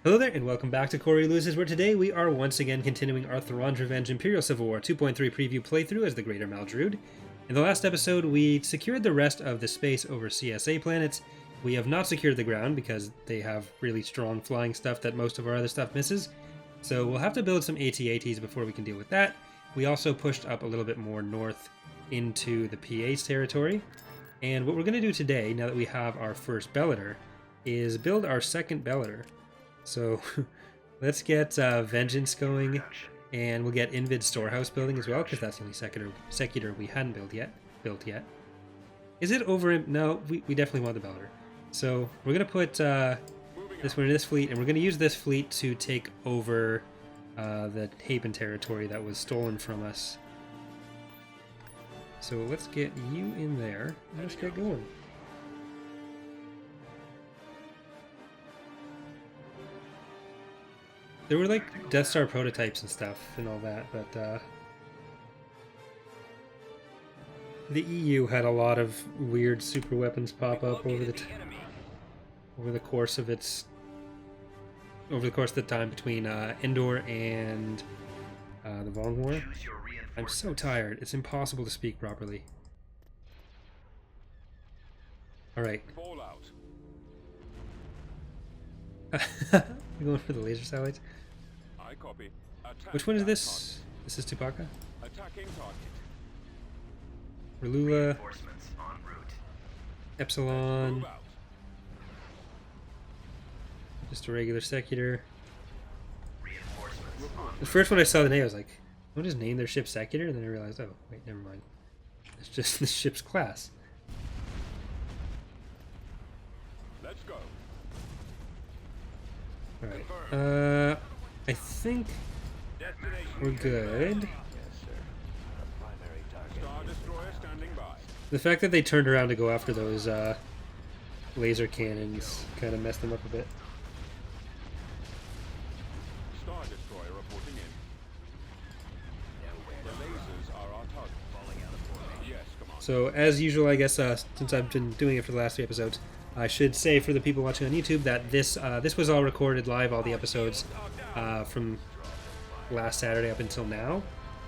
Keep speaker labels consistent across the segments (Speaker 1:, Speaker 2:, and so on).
Speaker 1: Hello there, and welcome back to Corey Loses, where today we are once again continuing our Thrawn's Revenge Imperial Civil War 2.3 preview playthrough as the Greater Maldrude. In the last episode, we secured the rest of the space over CSA planets. We have not secured the ground because they have really strong flying stuff that most of our other stuff misses. So we'll have to build some AT-ATs before we can deal with that. We also pushed up a little bit more north into the PA's territory. And what we're going to do today, now that we have our first Bellator, is build our second Bellator. So let's get Vengeance going, and we'll get Invid Storehouse building as well, because that's the only secutor we hadn't built yet. Is it over? No, we definitely want the Bellator. So we're going to put this one in this fleet, and we're going to use this fleet to take over the Hapen territory that was stolen from us. So let's get you in there, and let's get going. There were like Death Star prototypes and stuff and all that, but the EU had a lot of weird super weapons pop up over the course of the time between Endor and the Vong War. I'm so tired; it's impossible to speak properly. All right. We're going for the laser satellites.
Speaker 2: I copy.
Speaker 1: Which one is this? This is Tupaka.
Speaker 2: Attacking target.
Speaker 1: Relula. Epsilon.
Speaker 2: Move out.
Speaker 1: Just a regular secutor. The first one I saw the name, I was like, "What just name their ship secutor?" And then I realized, oh wait, never mind. It's just the ship's class.
Speaker 2: Let's go.
Speaker 1: Alright, I think we're good.
Speaker 2: Star Destroyer standing by.
Speaker 1: The fact that they turned around to go after those laser cannons kind of messed them up a bit.
Speaker 2: Star Destroyer reporting in. The lasers are our target. Yes, Commander.
Speaker 1: So as usual, I guess since I've been doing it for the last 3 episodes, I should say for the people watching on YouTube that this was all recorded live, all the episodes from last Saturday up until now,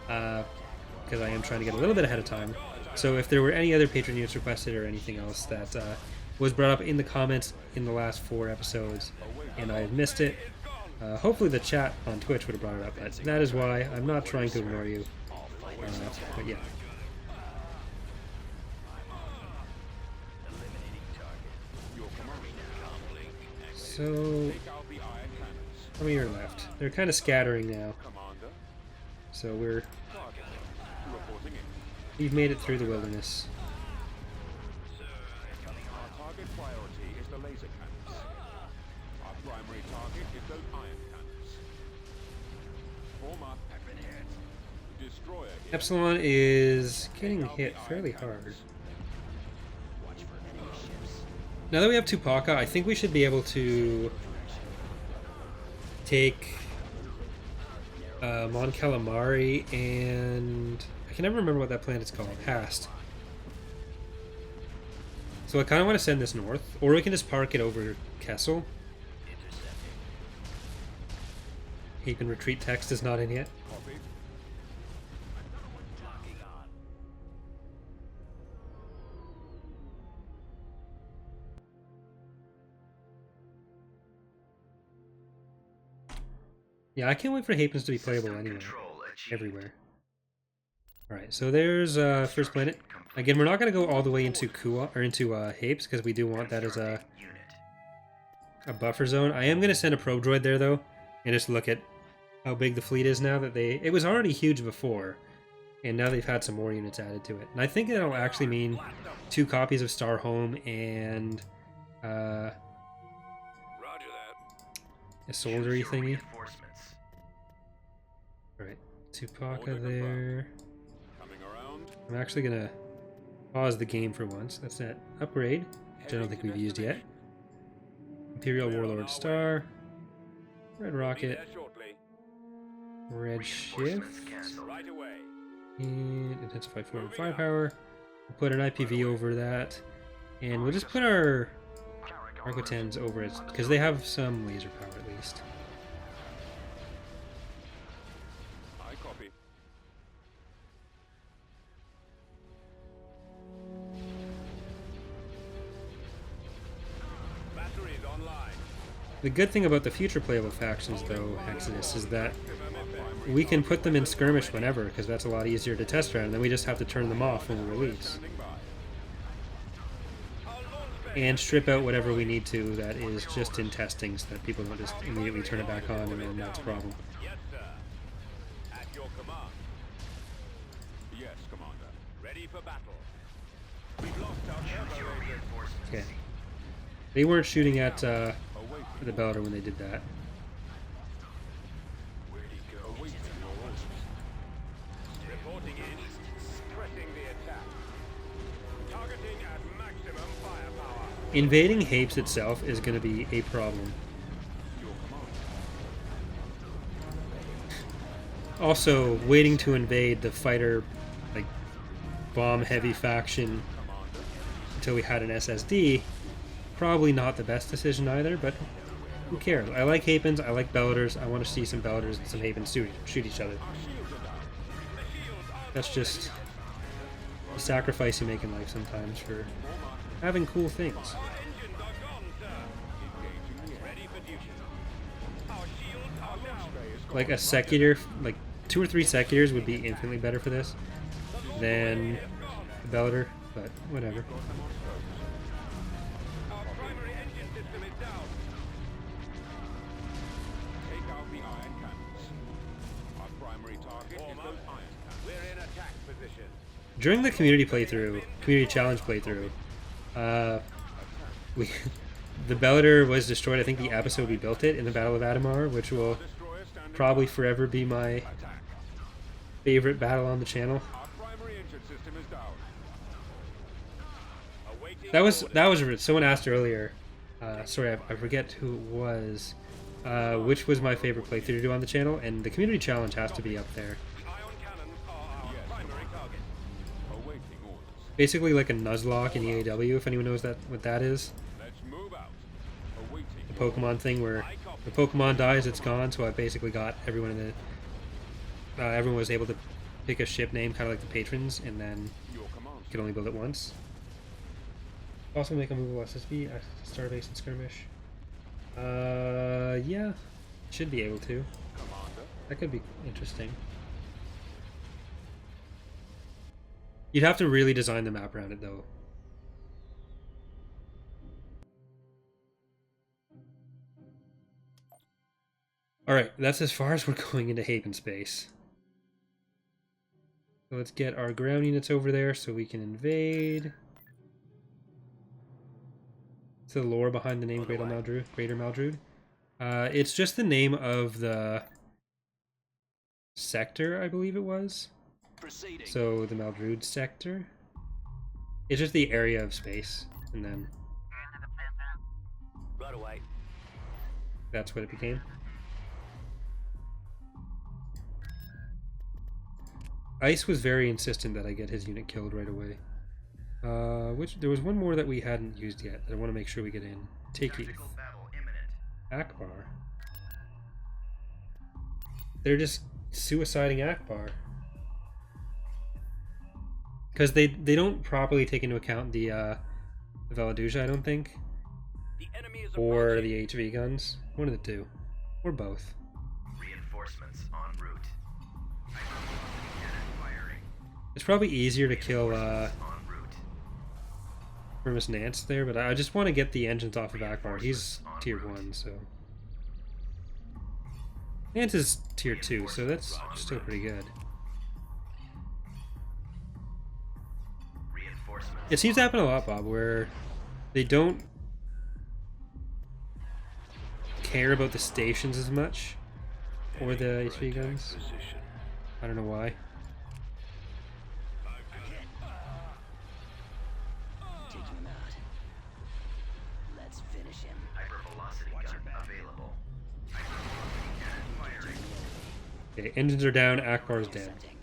Speaker 1: because I am trying to get a little bit ahead of time. So if there were any other patron units requested or anything else that was brought up in the comments in the last 4 episodes and I missed it, hopefully the chat on Twitch would have brought it up, but that is why I'm not trying to ignore you. But yeah. So, how many are left? They're kind of scattering now.
Speaker 2: Commander.
Speaker 1: So
Speaker 2: Target. Reporting in.
Speaker 1: we've made it through the wilderness.
Speaker 2: Our target priority is the laser cannons. Our primary target is those iron cannons. Form up. Destroyer here.
Speaker 1: Epsilon is getting hit fairly hard. Now that we have Tupaka, I think we should be able to take Mon Calamari and I can never remember what that planet's called. Hast. So I kind of want to send this north, or we can just park it over Kessel. Hapen retreat text is not in yet.
Speaker 2: Copy.
Speaker 1: Yeah, I can't wait for Hapens to be playable anyway. Everywhere. Alright, so there's first planet. Again, we're not going to go all the way into Kua or into Hapes because we do want that as a buffer zone. I am going to send a probe droid there though, and just look at how big the fleet is now that it was already huge before, and now they've had some more units added to it. And I think that'll actually mean 2 copies of Star Home and
Speaker 2: Roger that.
Speaker 1: a soldiery thingy. Alright, Tupaka there.
Speaker 2: Coming around.
Speaker 1: I'm actually gonna pause the game for once. That's that upgrade, which I don't think we've used yet. Imperial Warlord Star, Red Rocket,
Speaker 2: There shortly.
Speaker 1: Red Shift,
Speaker 2: Right away.
Speaker 1: and Intensify Forward and Firepower. We'll put an IPV over that, and we'll just put our Arco 10's over it because they have some laser power at least.
Speaker 2: I copy. Batteries online.
Speaker 1: The good thing about the future playable factions, though, Exodus, is that we can put them in skirmish whenever, because that's a lot easier to test around, and then we just have to turn them off when we release.
Speaker 2: Standing by.
Speaker 1: And strip out whatever we need to that is just in testing, so that people don't just immediately turn it back on, and then that's a problem.
Speaker 2: Yes, sir. At your command. Yes, Commander. Ready for battle. We've lost our turbo reinforcements.
Speaker 1: Okay. They weren't shooting at
Speaker 2: Awaiting.
Speaker 1: the Bellator when they did that.
Speaker 2: Where'd he go? Awaiting your orders. Reporting in. Pressing the attack. Targeting at maximum firepower.
Speaker 1: Invading Hapes itself is going to be a problem.
Speaker 2: Your command.
Speaker 1: Also, waiting to invade the fighter, like, bomb-heavy faction until we had an SSD, probably not the best decision either, but who cares? I like Hapens, I like Bellators, I want to see some Bellators and some Hapens shoot each other. That's just a sacrifice you make in life sometimes for having cool things.
Speaker 2: Our engines are gone, sir. Engaging the ready for duty. Our shields are down.
Speaker 1: Like a secular, like 2 or 3 secutors would be infinitely better for this than the Bellator, but whatever.
Speaker 2: Our primary engine system is down. Take out the iron cannons. Our primary target is those iron cannons. We're in attack position.
Speaker 1: During the community challenge playthrough, we the Bellator was destroyed. I think the episode we built it in the Battle of Adamar, which will
Speaker 2: Destroyer standing
Speaker 1: probably forever be my
Speaker 2: attack.
Speaker 1: favorite battle on the channel.
Speaker 2: Our primary engine system is down. Awaiting
Speaker 1: That was someone asked earlier. Sorry, I forget who it was. Which was my favorite playthrough to do on the channel, and the community challenge has to be up there.
Speaker 2: ion cannons are our primary target. Awaiting orders.
Speaker 1: Basically like a Nuzlocke in EAW, if anyone knows what that is.
Speaker 2: Let's move out. Awaiting
Speaker 1: The Pokemon thing where the Pokemon dies, it's gone. So I basically got everyone in the everyone was able to pick a ship name, kind of like the patrons, and then
Speaker 2: your command.
Speaker 1: you can only build it once. Also make a movable SSB at Starbase and Skirmish. Yeah, should be able to.
Speaker 2: Commander.
Speaker 1: That could be interesting. You'd have to really design the map around it, though. Alright, that's as far as we're going into Haven space. So let's get our ground units over there so we can invade. What's the lore behind the name Greater Maldrude? It's just the name of the sector, I believe it was.
Speaker 3: Proceeding.
Speaker 1: So the Maldrude sector. It's just the area of space, and then
Speaker 3: Right away.
Speaker 1: that's what it became. Ice was very insistent that I get his unit killed right away. Which there was one more that we hadn't used yet that I want to make sure we get in. Takith. Akbar. They're just suiciding Akbar. Because they don't properly take into account the Veladusha, I don't think.
Speaker 3: The enemy is
Speaker 1: Or
Speaker 3: approaching.
Speaker 1: the HV guns. One of the two. Or both.
Speaker 3: Reinforcements en route. Firing.
Speaker 1: It's probably easier to kill
Speaker 3: En route.
Speaker 1: Primus Nance there, but I just want to get the engines off of Akbar. He's tier 1, so... Nance is tier 2, so that's still pretty good.
Speaker 3: Reinforcements.
Speaker 1: It seems to happen a lot, Bob, where they don't care about the stations as much, or the HV guns.
Speaker 2: Position.
Speaker 1: I don't know why.
Speaker 3: Taking him out. Let's finish him. Hypervelocity gun available. Hypervelocity cannon firing.
Speaker 1: Okay, engines are down, Akbar's dead.
Speaker 3: Sending.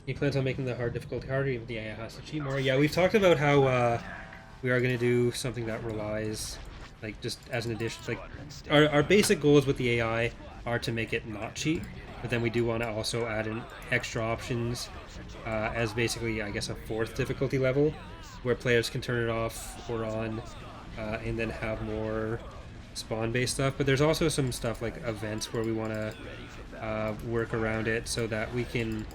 Speaker 1: He plans on making the hard difficulty harder, even the AI has to cheat more. Yeah, we've talked about how we are going to do something that relies, like, just as an addition. Like, our basic goals with the AI are to make it not cheat, but then we do want to also add in extra options as basically, I guess, a fourth difficulty level where players can turn it off or on and then have more spawn-based stuff. But there's also some stuff like events where we want to work around it so that we can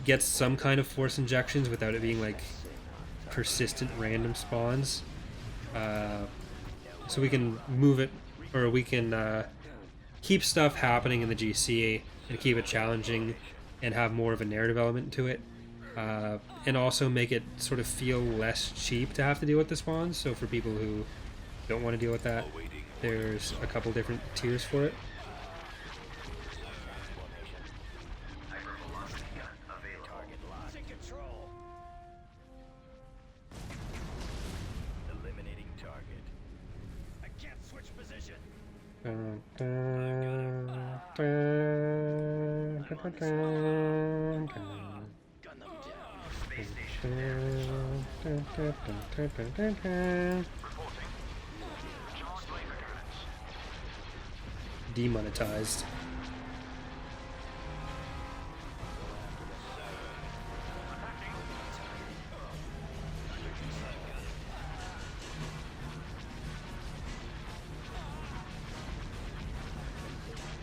Speaker 1: get some kind of force injections without it being like persistent random spawns. So we can move it, or we can keep stuff happening in the GC and keep it challenging and have more of a narrative element to it. And also make it sort of feel less cheap to have to deal with the spawns. So for people who don't want to deal with that, there's a couple different tiers for it.
Speaker 3: Hypervelocity gun available. Target locked. Take control. Eliminating target. I can't switch position. Gun them down. Space station down.
Speaker 1: Demonetized.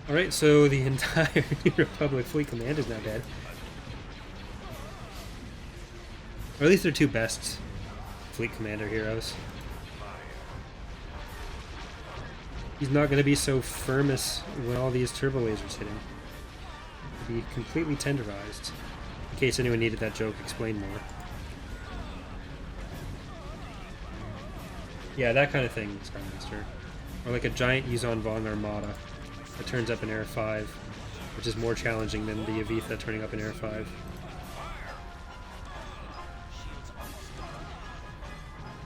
Speaker 1: Alright, so the entire New Republic fleet command is now dead. Or at least their two best fleet commander heroes. He's not going to be so firmous when all these turbo lasers hit him. He'll be completely tenderized. In case anyone needed that joke explained more. Yeah, that kind of thing, Skymaster. Or like a giant Yuzon Vong Armada that turns up in Air 5, which is more challenging than the Avitha turning up in Air 5.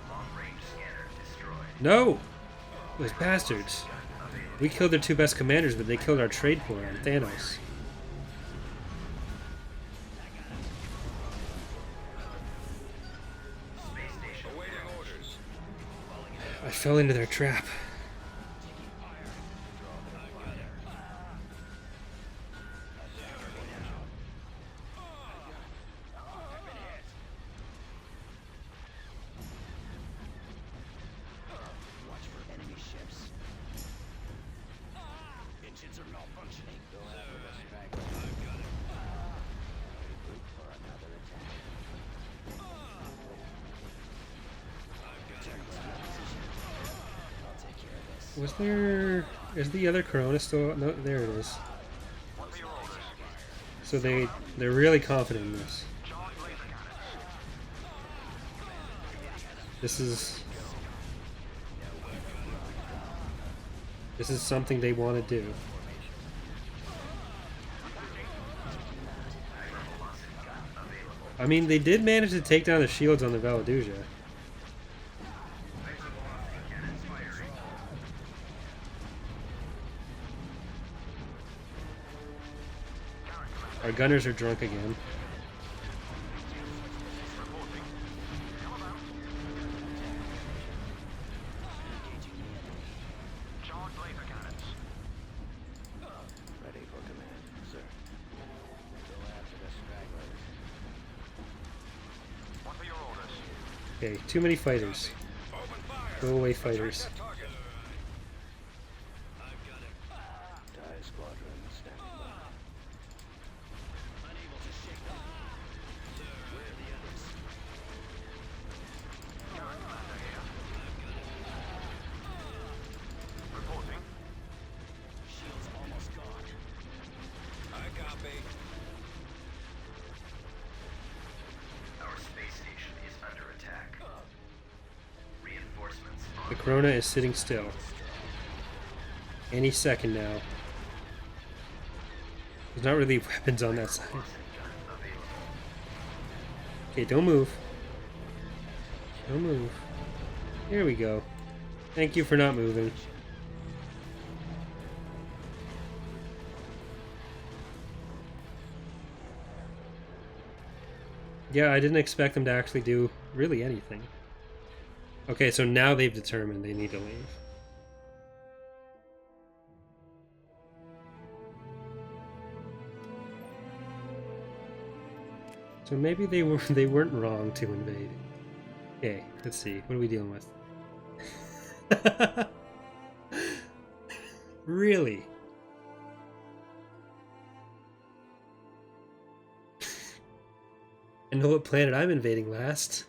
Speaker 3: Long-range scanner destroyed.
Speaker 1: No! Those bastards. We killed their two best commanders, but they killed our trade port on Thanos.
Speaker 3: Space station
Speaker 2: Awaiting orders.
Speaker 1: I fell into their trap.
Speaker 3: Watch for enemy ships. Engines are malfunctioning. Go after the straggler. Regroup for another attack. I'll take care of this.
Speaker 1: Was there... Is the other Corona still... No, there it is. So they're really confident in this. This is something they want to do. I mean, they did manage to take down the shields on the Valaduzia. Our gunners are drunk again.
Speaker 3: Ready for command, sir. Go after the stragglers. What are your orders?
Speaker 1: Okay, too many fighters.
Speaker 2: Open fire.
Speaker 1: Go away, fighters.
Speaker 2: Target.
Speaker 3: TIE squadron standing by. Unable to shake them. Where are the others? Reporting. Shield's almost gone.
Speaker 2: I copy.
Speaker 3: Our space station is under attack. Reinforcements.
Speaker 1: The Corona is sitting still. Any second now. There's not really weapons on that side. Okay, don't move. Don't move. Here we go. Thank you for not moving. Yeah, I didn't expect them to actually do really anything. Okay, so now they've determined they need to leave. So maybe they weren't wrong to invade. Okay, let's see. What are we dealing with? Really? I know what planet I'm invading last.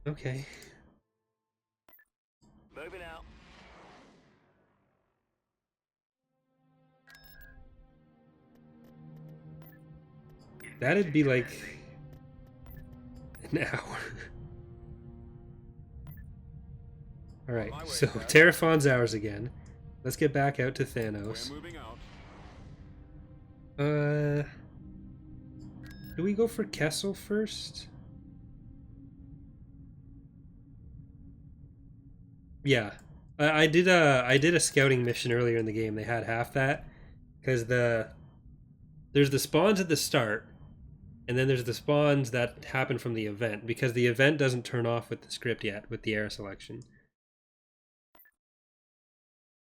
Speaker 1: Okay.
Speaker 3: Moving out.
Speaker 1: That'd be like an hour. Alright, so Terrafon's ours again. Let's get back out to Thanos.
Speaker 2: We're moving out.
Speaker 1: Do we go for Kessel first? Yeah. I did a scouting mission earlier in the game. They had half that. Because there's the spawns at the start, and then there's the spawns that happen from the event, because the event doesn't turn off with the script yet, with the air selection.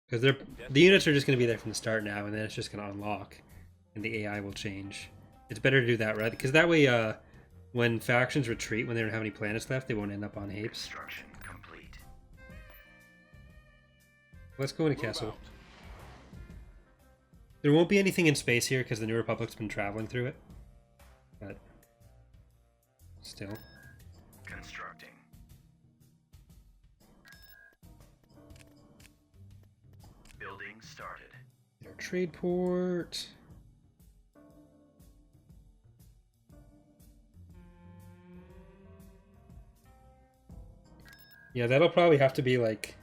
Speaker 1: Because the units are just going to be there from the start now, and then it's just going to unlock, and the AI will change. It's better to do that, right? Because that way, when factions retreat, when they don't have any planets left, they won't end up on Hapes.
Speaker 3: Construction complete.
Speaker 1: Let's go into Kessel. There won't be anything in space here because the New Republic's been traveling through it. But still.
Speaker 3: Constructing. Building started.
Speaker 1: Our trade port. Yeah, that'll probably have to be like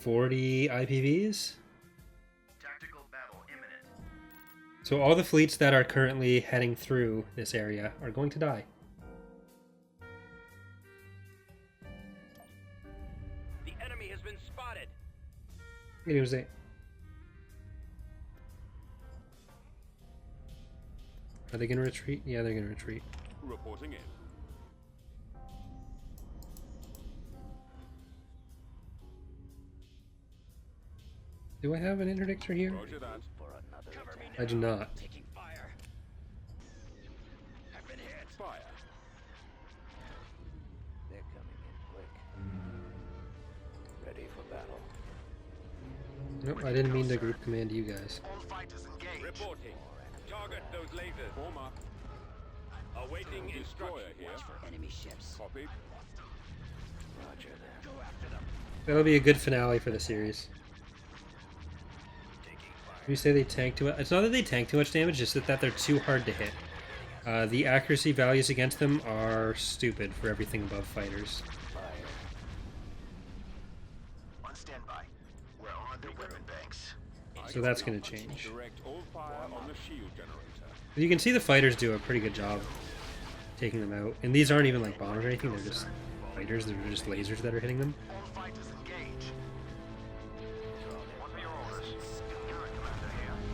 Speaker 1: 40 IPVs.
Speaker 3: Tactical battle imminent.
Speaker 1: So all the fleets that are currently heading through this area are going to die.
Speaker 3: The enemy has been spotted.
Speaker 1: It was it. Are they going to retreat? Yeah, they're going to retreat.
Speaker 2: Reporting in.
Speaker 1: Do I have an interdictor here?
Speaker 2: Roger that.
Speaker 1: I do not.
Speaker 3: Taking fire. I've been hit.
Speaker 2: Fire.
Speaker 3: They're coming in quick. Ready for battle.
Speaker 1: Nope, I didn't mean to group command you guys.
Speaker 3: All fighters engaged.
Speaker 2: Reporting. Target those lasers. Form up. Awaiting destroyer here.
Speaker 3: Enemy ships.
Speaker 2: Copied.
Speaker 3: Roger that. Go after them.
Speaker 1: That'll be a good finale for the series.
Speaker 3: Taking fire.
Speaker 1: You say they tank too much? It's not that they tank too much damage, just that they're too hard to hit. The accuracy values against them are stupid for everything above fighters.
Speaker 3: Fire. On standby. We're on the weapon banks.
Speaker 1: So that's going to change.
Speaker 2: Direct all fire on the shield generator.
Speaker 1: You can see the fighters do a pretty good job taking them out. And these aren't even like bombers or anything, they're just fighters, they're just lasers that are hitting them.
Speaker 3: All fighters engaged. What are your orders? Unit commander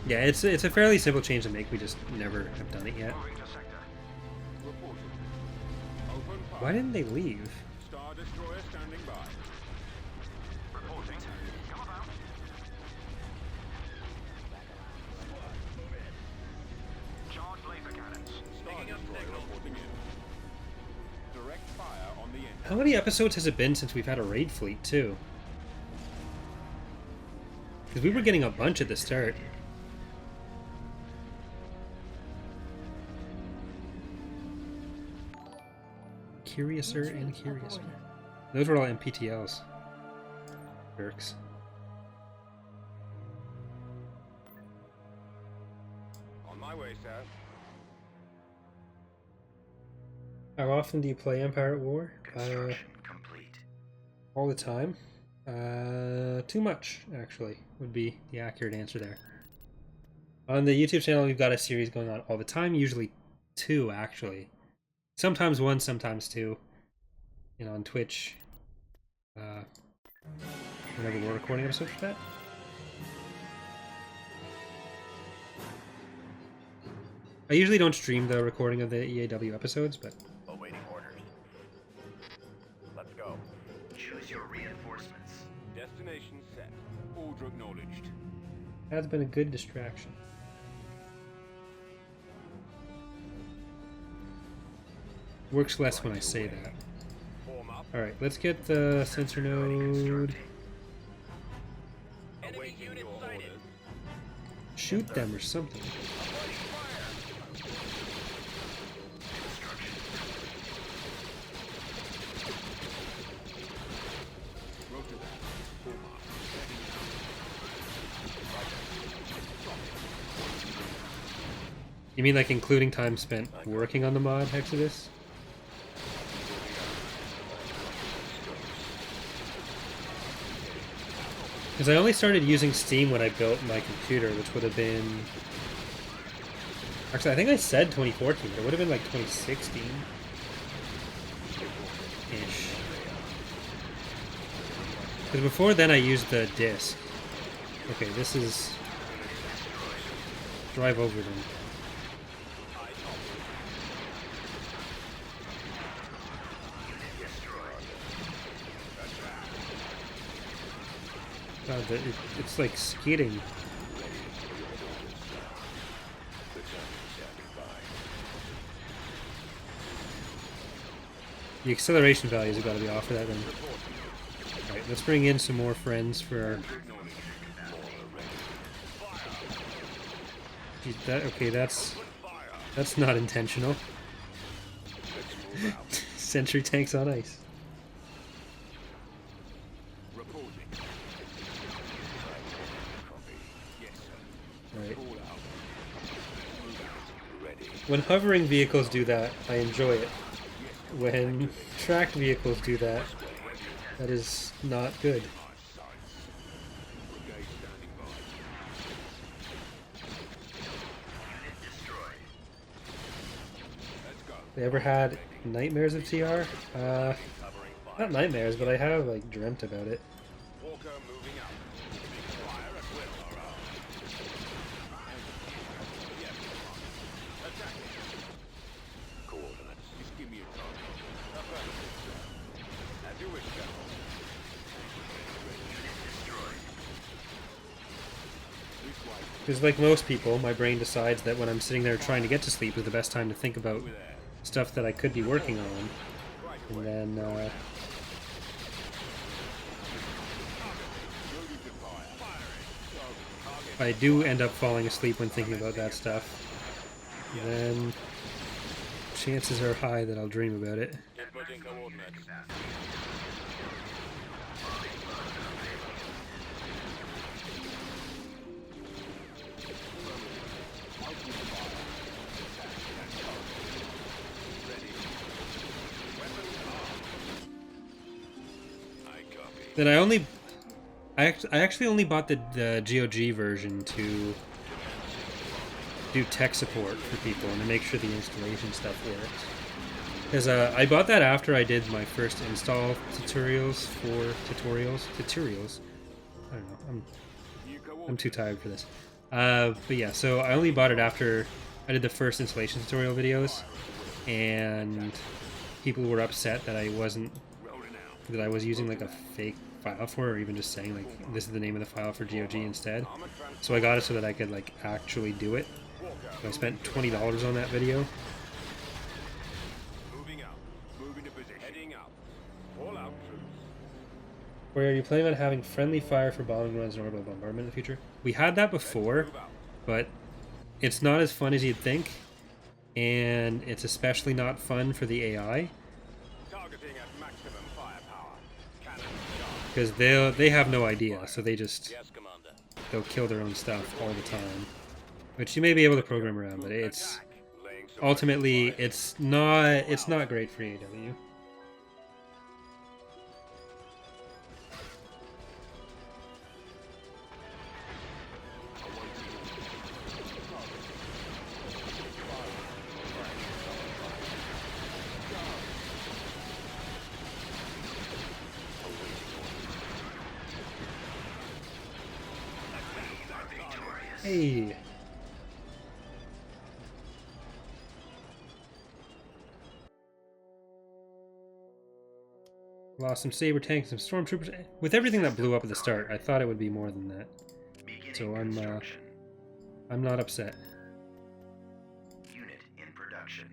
Speaker 3: here.
Speaker 1: Yeah, it's a fairly simple change to make, we just never have done it yet.
Speaker 3: Moving to sector.
Speaker 2: Reporting. Open fire.
Speaker 1: Why didn't they leave?
Speaker 2: Star destroyer standing by.
Speaker 3: Reporting. Come about. Charge laser cannons.
Speaker 2: Star destroyer reporting in. Direct fire on the end.
Speaker 1: How many episodes has it been since we've had a raid fleet, too? Because we were getting a bunch at the start. Curiouser and Curiouser. Those were all MPTLs. Jerks.
Speaker 2: On my way, sir.
Speaker 1: How often do you play Empire at War?
Speaker 3: Construction complete.
Speaker 1: All the time. Too much, actually, would be the accurate answer there. On the YouTube channel, we've got a series going on all the time, usually 2, actually. Sometimes 1, sometimes 2. And on Twitch, whenever we're recording episodes for that. I usually don't stream the recording of the EAW episodes, but
Speaker 3: Awaiting orders. Let's go. Choose your reinforcements.
Speaker 2: Destination set. Order acknowledged.
Speaker 1: that's been a good distraction. Works less when I say that.
Speaker 2: Form up.
Speaker 1: Alright, let's get the sensor node.
Speaker 2: Awaiting your orders.
Speaker 1: Shoot them or something.
Speaker 2: Roger that. Form up.
Speaker 1: You mean like including time spent working on the mod, Exodus? Because I only started using Steam when I built my computer, which would have been... Actually, I think I said 2014, but it would have been like 2016-ish. Because before then I used the disc. Okay, this is... Drive over them. God, it's like skidding. The acceleration values have got to be off for that then. Alright, let's bring in some more friends for our... Geez, okay, that's not intentional. Sentry tanks on ice. Alright. When hovering vehicles do that, I enjoy it. When tracked vehicles do that, that is not good. They ever had nightmares of TR? Not nightmares, but I have like dreamt about it.
Speaker 2: Walker moving up. Fire at will. Yes. Attack. Coordinates. Just give me a target. As you wish, General.
Speaker 1: Because like most people, my brain decides that when I'm sitting there trying to get to sleep is the best time to think about stuff that I could be working on. And then, if I do end up falling asleep when thinking about that stuff, then chances are high that I'll dream about it.
Speaker 2: Inputting coordinates.
Speaker 1: Then I actually only bought the GOG version to do tech support for people and to make sure the installation stuff works. Because I bought that after I did my first install tutorials. I don't know. I'm too tired for this. But yeah, so I only bought it after I did the first installation tutorial videos, and people were upset that I was using like a fake file for it, or even just saying like this is the name of the file for GOG instead. So I got it so that I could like actually do it. So I spent $20 on that video.
Speaker 2: Moving out. Moving to position. Heading up. All out troops.
Speaker 1: Where are you planning on having friendly fire for bombing runs and orbital bombardment in the future? We had that before, but it's not as fun as you'd think, and it's especially not fun for the AI.
Speaker 2: Targeting at maximum firepower. Cannon
Speaker 1: Because they have no idea, so
Speaker 2: Yes, Commander.
Speaker 1: they'll kill their own stuff all the time. Which you may be able to program around, but it's
Speaker 2: Laying some
Speaker 1: ultimately it's not great for AW. Hey. Lost some saber tanks, some stormtroopers. With everything that blew up at the start, I thought it would be more than that.
Speaker 3: Beginning
Speaker 1: So
Speaker 3: construction.
Speaker 1: I'm not upset.
Speaker 3: Unit in production.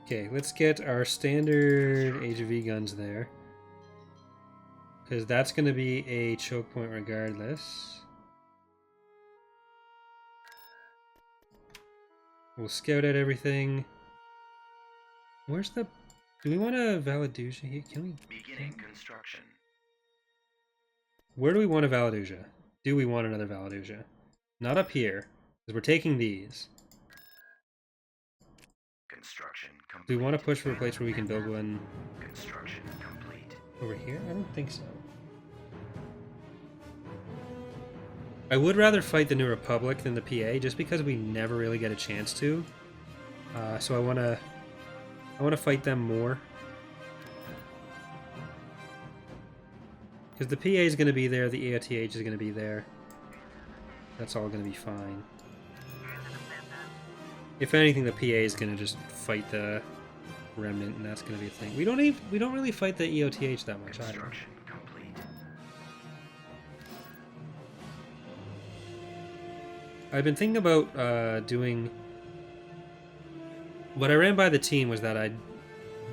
Speaker 1: Okay, let's get our standard HV guns there. Because that's going to be a choke point regardless. We'll scout out everything. Where's the... Do we want a Valaduja here? Can we...
Speaker 3: Beginning construction.
Speaker 1: Where do we want a Valaduja? Do we want another Valaduja? Not up here, because we're taking these.
Speaker 3: Construction complete.
Speaker 1: Do we want to push for a place where we can build one
Speaker 3: Construction complete.
Speaker 1: over here? I don't think so. I would rather fight the New Republic than the PA, just because we never really get a chance to. So I want to fight them more. Because the PA is going to be there, the AOTH is going to be there. That's all going to be fine. If anything, the PA is going to just fight the Remnant, and that's going to be a thing. We don't really fight the EOTH that much either.
Speaker 3: Construction complete.
Speaker 1: I've been thinking about doing... What I ran by the team was that I'd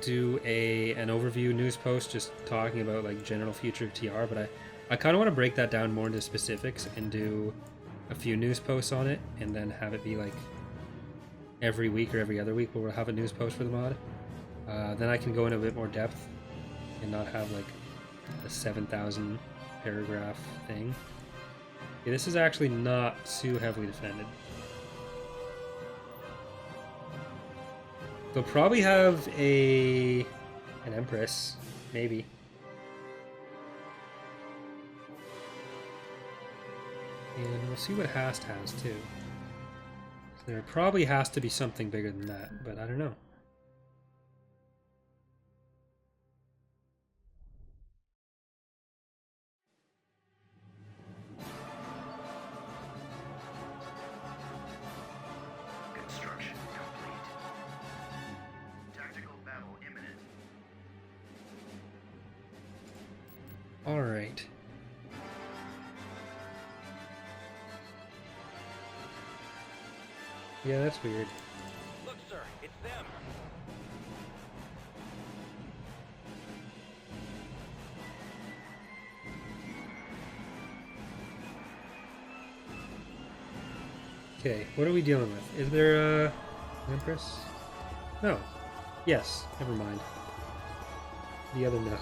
Speaker 1: do an overview news post just talking about like general future of TR, but I kind of want to break that down more into specifics and do a few news posts on it, and then have it be like every week or every other week where we'll have a news post for the mod. Then I can go in a bit more depth and not have like a 7,000 paragraph thing. Yeah, this is actually not too heavily defended. They'll probably have an Empress, maybe. And we'll see what Hast has too. There probably has to be something bigger than that, but I don't know.
Speaker 3: Construction complete. Tactical battle imminent.
Speaker 1: All right. Yeah, that's weird.
Speaker 4: Look, sir, it's them.
Speaker 1: Okay, what are we dealing with? Is there a Empress? No. Yes, never mind. The other no.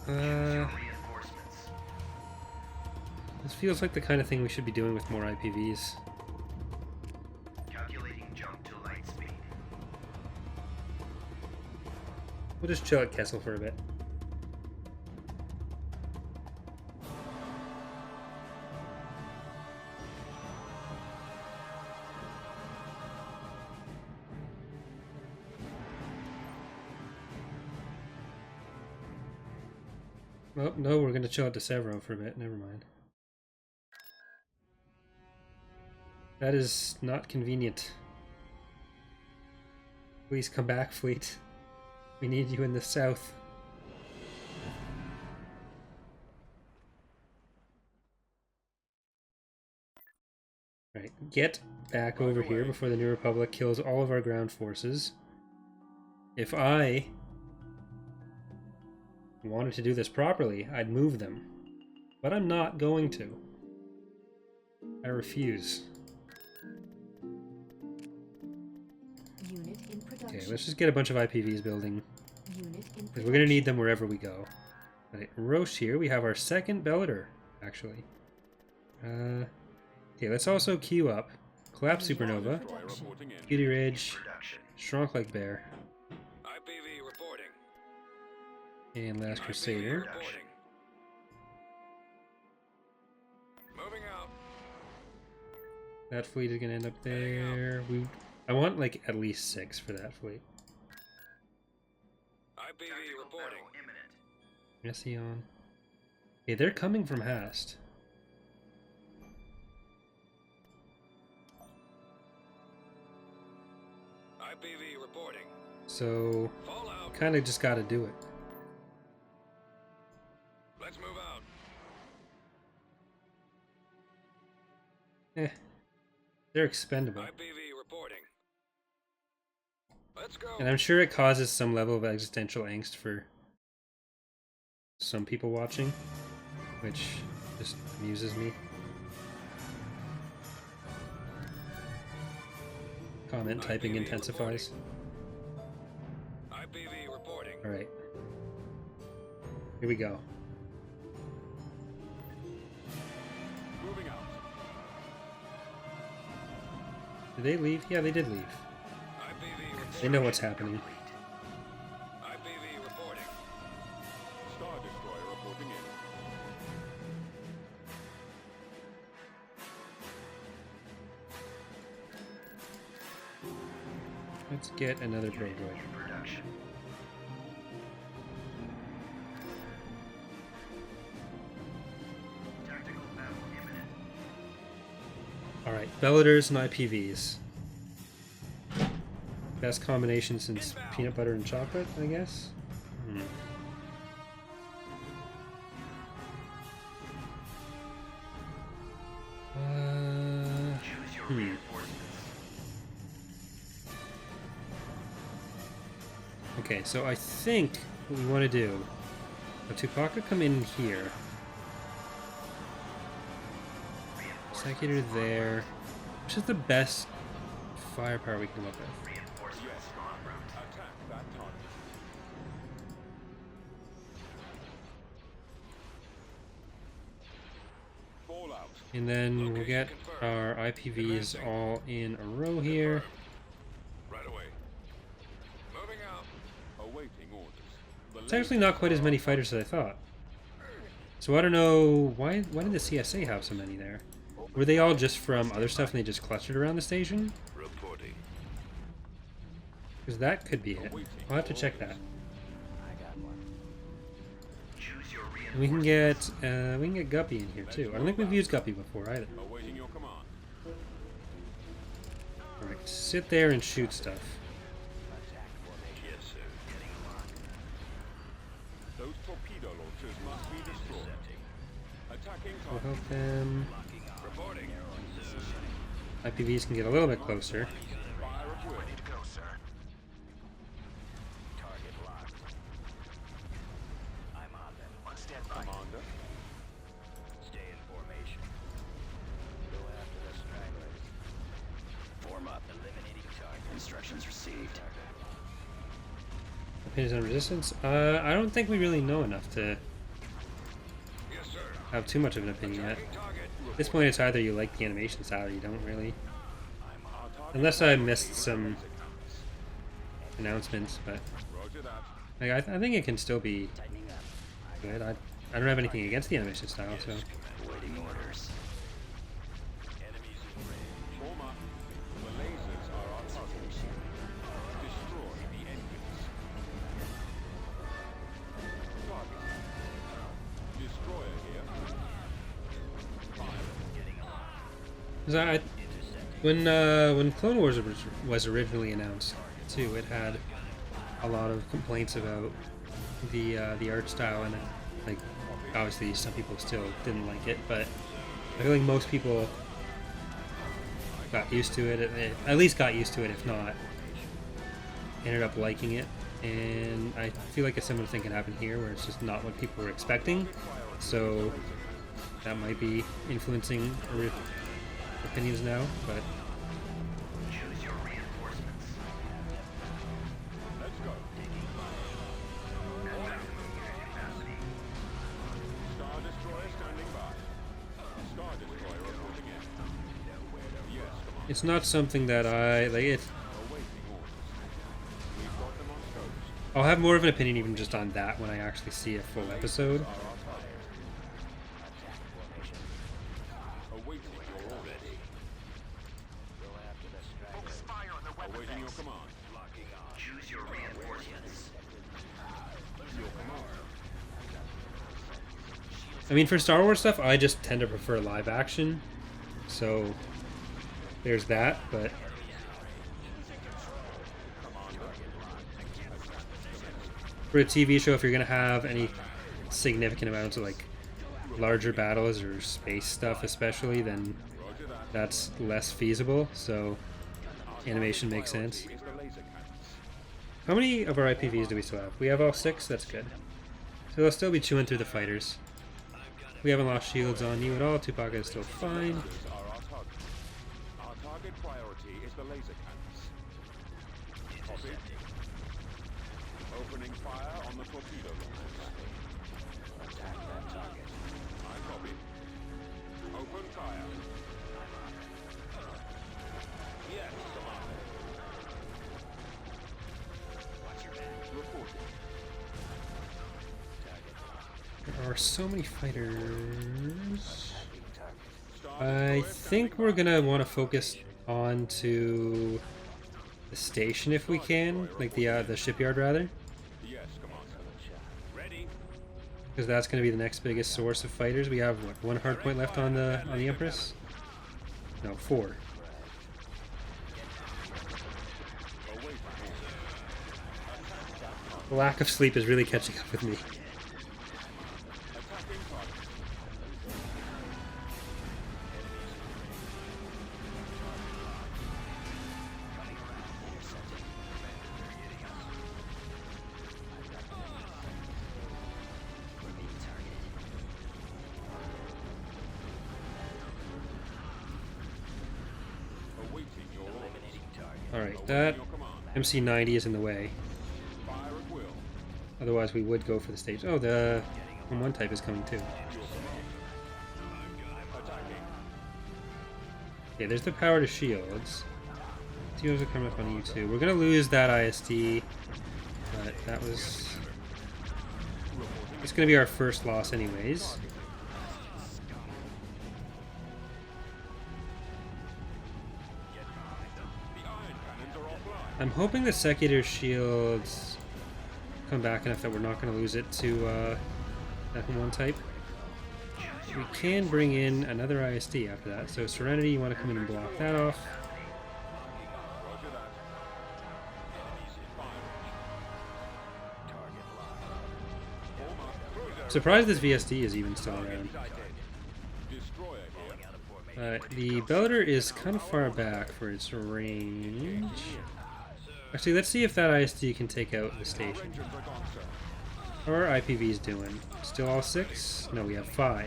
Speaker 3: Reinforcements.
Speaker 1: This feels like the kind of thing we should be doing with more IPVs.
Speaker 3: Calculating jump to light speed.
Speaker 1: We'll just chill at Kessel for a bit. Oh, no, we're going to chill at Severo for a bit. Never mind. That is not convenient. Please come back, fleet. We need you in the south. Right, get back over here before the New Republic kills all of our ground forces. If I wanted to do this properly, I'd move them. But I'm not going to. I refuse.
Speaker 5: Unit in production.
Speaker 1: Okay, let's just get a bunch of IPVs building.
Speaker 5: Unit in
Speaker 1: Because we're going to need them wherever we go. Right, Roche here, we have our second Bellator, actually. Okay, let's also queue up Collapse Supernova,
Speaker 2: Destroyer reporting in.
Speaker 1: Beauty Ridge,
Speaker 3: Production.
Speaker 1: Shrunk Like Bear,
Speaker 4: IPV reporting.
Speaker 1: and Last
Speaker 4: IPV
Speaker 1: Crusader.
Speaker 4: reporting. Moving out.
Speaker 1: That fleet is going to end up there. I want like at least 6 for that fleet.
Speaker 4: IPV
Speaker 3: Tactical
Speaker 4: reporting.
Speaker 3: battle imminent.
Speaker 1: Mession. Okay, they're coming from Hast. So
Speaker 4: Fall out.
Speaker 1: kind of just got to do it.
Speaker 4: Let's move out.
Speaker 1: They're expendable.
Speaker 4: IPV reporting. Let's go.
Speaker 1: And I'm sure it causes some level of existential angst for some people watching, which just amuses me. Comment typing
Speaker 4: IPV
Speaker 1: intensifies.
Speaker 4: IPV reporting.
Speaker 1: Alright. Here we go.
Speaker 2: Moving out.
Speaker 1: Did they leave? Yeah, they did leave.
Speaker 4: IPV reporting.
Speaker 1: They know what's happening.
Speaker 4: IPV reporting.
Speaker 2: Star Destroyer reporting in.
Speaker 1: Let's get another probe droid.
Speaker 3: In production. Tactical battle imminent.
Speaker 1: Alright, Bellators and IPVs. Best combination since peanut butter and chocolate, I guess? Hmm.
Speaker 3: Choose your
Speaker 1: Hmm.
Speaker 3: reinforcements.
Speaker 1: Okay, so I think what we want to do, Tupaka come in here. Executor there. Which is the best firepower we can come up with?
Speaker 3: Reinforcements en route.
Speaker 2: Attack that target. Fallout.
Speaker 1: And then we'll get our IPVs all in a row here.
Speaker 4: Right away. Moving out.
Speaker 2: Awaiting orders. The
Speaker 1: It's actually not quite as many fighters as I thought. So I don't know, why did the CSA have so many there? Were they all just from other stuff and they just clustered around the station?
Speaker 4: Reporting.
Speaker 1: Because that could be it. I'll have to check that.
Speaker 3: Choose your
Speaker 1: And we can get Guppy in here too. I don't think we've used Guppy before either.
Speaker 2: Awaiting your command.
Speaker 1: Alright, sit there and shoot stuff.
Speaker 4: Yes, sir.
Speaker 2: Those torpedo launchers must be destroyed. Attacking
Speaker 1: We'll
Speaker 2: target.
Speaker 1: help them.
Speaker 4: Reporting.
Speaker 1: IPVs can get a little bit closer.
Speaker 2: Fire at will.
Speaker 3: Ready to go, sir.
Speaker 4: Target locked. I'm on them.
Speaker 3: On standby.
Speaker 2: Commander.
Speaker 4: Stay in formation. Go after the stragglers. Form up. Eliminating target. Instructions received.
Speaker 1: Opinions on resistance? I don't think we really know enough to
Speaker 4: Yes, sir.
Speaker 1: have too much of an opinion yet.
Speaker 4: Attacking target.
Speaker 1: At this point, it's either you like the animation style or you don't really.
Speaker 2: Our target.
Speaker 1: Unless I missed some announcements, but
Speaker 2: Roger that.
Speaker 1: like, I think it can still be good. I don't have anything against the animation style, so
Speaker 4: Waiting orders. Enemies in range.
Speaker 2: Form up. The lasers are our target. Destroy the engines. Target. Destroyer here. Fire.
Speaker 1: 'cause when Clone Wars was originally announced too, it had a lot of complaints about the art style and it, like obviously some people still didn't like it, but I feel like most people got used to it. At least got used to it, if not ended up liking it. And I feel like a similar thing can happen here, where it's just not what people were expecting. So that might be influencing opinions now, but
Speaker 3: Choose your reinforcements.
Speaker 2: Let's go.
Speaker 3: Capacity.
Speaker 2: Star Destroyer standing by. Star Destroyer reporting in. Yes, Commander.
Speaker 1: it's not something that I like. It
Speaker 2: Awaiting orders. We've got them on coast.
Speaker 1: I'll have more of an opinion even just on that when I actually see a full episode.
Speaker 2: Are our target. Awaiting your orders.
Speaker 4: Go after the stragglers.
Speaker 3: Fire on the weapon
Speaker 2: Awaiting your
Speaker 3: banks.
Speaker 2: command.
Speaker 4: Locking on.
Speaker 3: Choose your reinforcements.
Speaker 2: Your command.
Speaker 1: I mean, for Star Wars stuff, I just tend to prefer live action, so there's that. But For a TV show, if you're gonna have any significant amounts of like larger battles or space stuff, especially, then that's less feasible. So animation makes sense.
Speaker 2: Is the laser cannons.
Speaker 1: How many of our IPVs do we still have? We have all 6. That's good. So they'll still be chewing through the fighters. We haven't lost shields on you at all. Tupac is still fine.
Speaker 2: These are our target. Our target priority is the laser cannons. Copy. Opening fire on the torpedo launchers.
Speaker 4: Attack that target.
Speaker 2: I copy. Open fire. Yes, Commander.
Speaker 4: Watch your back.
Speaker 2: Reporting.
Speaker 1: There are so many fighters.
Speaker 4: Attacking target.
Speaker 2: Star
Speaker 1: I
Speaker 2: Destroyer
Speaker 1: think
Speaker 2: standing
Speaker 1: we're
Speaker 2: by.
Speaker 1: gonna want to focus on to the station if we can, like the shipyard rather,
Speaker 2: Yes, Commander. Ready.
Speaker 1: because that's gonna be the next biggest source of fighters. We have what, 1 hard point left on the Empress? No, 4.
Speaker 2: Awaiting
Speaker 1: The lack of sleep is really catching up with me.
Speaker 2: attacking target.
Speaker 4: We're being targeted.
Speaker 2: Awaiting your orders.
Speaker 4: Eliminating target.
Speaker 1: Alright,
Speaker 2: Awaiting
Speaker 1: that
Speaker 2: your command.
Speaker 1: MC90 is in the way.
Speaker 2: Fire at will.
Speaker 1: Otherwise we would go for the stage. Oh, the M1 type is coming too.
Speaker 2: Your command. Attacking.
Speaker 1: Okay, there's the power to shields. Shields are coming up on you too. We're gonna lose that ISD, but that was... It's gonna be our first loss anyways.
Speaker 2: The iron cannons are offline.
Speaker 1: I'm hoping the Secular shields come back enough that we're not gonna lose it to that M1 type. We can bring in another ISD after that. So Serenity, you want to come in and block that off.
Speaker 2: Roger that. Enemies in fire.
Speaker 4: Target locked.
Speaker 2: Form up. Cruiser.
Speaker 1: Surprised this VSD is even still around.
Speaker 2: Sighted. Destroyer here.
Speaker 4: Out of formation.
Speaker 1: The Bellator is kind of far back for its range. Actually, let's see if that ISD can take out the station.
Speaker 2: Engines are gone, sir.
Speaker 1: How are our IPVs doing? Still all 6? No, we have 5.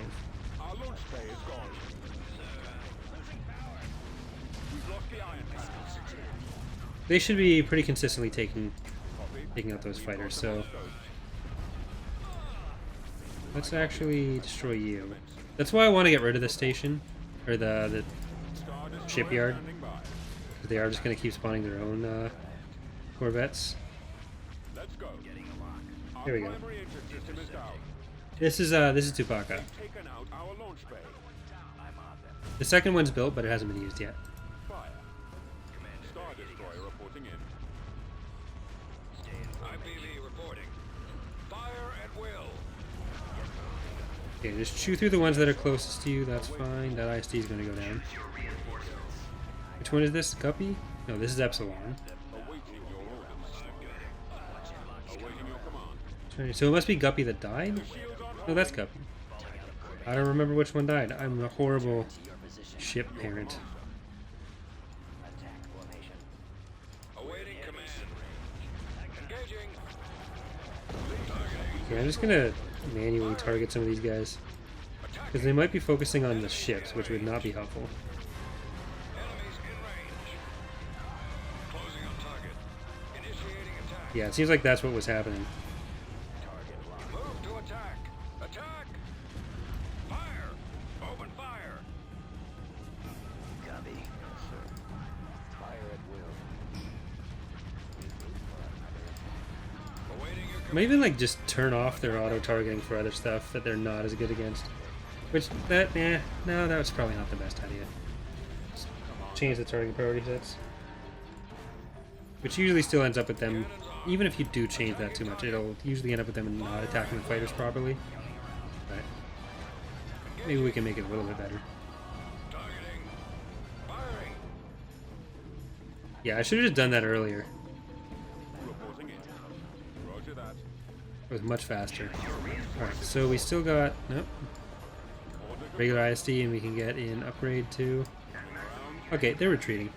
Speaker 2: Our launch bay is gone. We've lost the iron cannons.
Speaker 1: They should be pretty consistently taking
Speaker 2: Copy.
Speaker 1: out those fighters, so let's actually destroy you. That's why I want to get rid of the station, or the
Speaker 2: Star Destroyer
Speaker 1: shipyard.
Speaker 2: standing by.
Speaker 1: They are just going to keep spawning their own corvettes.
Speaker 2: Let's go. Our
Speaker 1: Here we go.
Speaker 2: primary engine system is down.
Speaker 1: This is Tupac.
Speaker 2: Taken out our launch bay.
Speaker 4: I'm on them.
Speaker 1: The second one's built, but it hasn't been used yet.
Speaker 2: Fire. Star Destroyer reporting in.
Speaker 4: IPV reporting. Fire at will.
Speaker 1: Okay, just chew through the ones that are closest to you. That's fine. That ISD is going to go down.
Speaker 3: Your reinforcements.
Speaker 1: Which one is this? Guppy? No, this is Epsilon.
Speaker 2: Awaiting your orders. Awaiting your command.
Speaker 1: So it must be Guppy that died?
Speaker 2: Shields on.
Speaker 1: No, that's Guppy. I don't remember which one died. I'm a horrible
Speaker 4: Your position.
Speaker 1: ship parent.
Speaker 4: Attack formation.
Speaker 2: Awaiting command.
Speaker 4: Engaging.
Speaker 1: Okay, I'm just gonna manually target some of these guys. Because they might be focusing on the ships, which would not be helpful.
Speaker 4: Enemies in range. Closing on target. Initiating attack.
Speaker 1: Yeah, it seems like that's what was happening.
Speaker 4: Target locked. Move to attack. Attack. Fire. Open fire. Copy. Fire at will. Awaiting your
Speaker 1: Might even like just turn off their auto targeting for other stuff that they're not as good against. Which no, that was probably not the best idea. Just change the targeting priority sets. Which usually still ends up with them, even if you do change that too much, it'll usually end up with them not attacking the fighters properly. But maybe we can make it a little bit better.
Speaker 4: targeting. Firing.
Speaker 1: Yeah, I should have just done that earlier.
Speaker 2: Reporting in. Roger that.
Speaker 1: It was much faster. Alright, so we still got... Nope. Regular ISD, and we can get in upgrade too. Okay, they're retreating.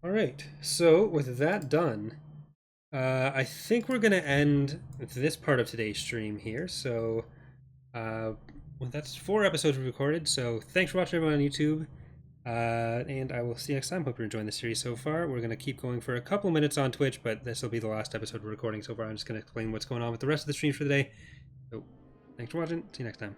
Speaker 1: Alright, so with that done, I think we're going to end this part of today's stream here. So, well, that's 4 episodes we recorded, so thanks for watching everyone on YouTube, and I will see you next time. Hope you're enjoying the series so far. We're going to keep going for a couple minutes on Twitch, but this will be the last episode we're recording so far. I'm just going to explain what's going on with the rest of the streams for the day. So, thanks for watching. See you next time.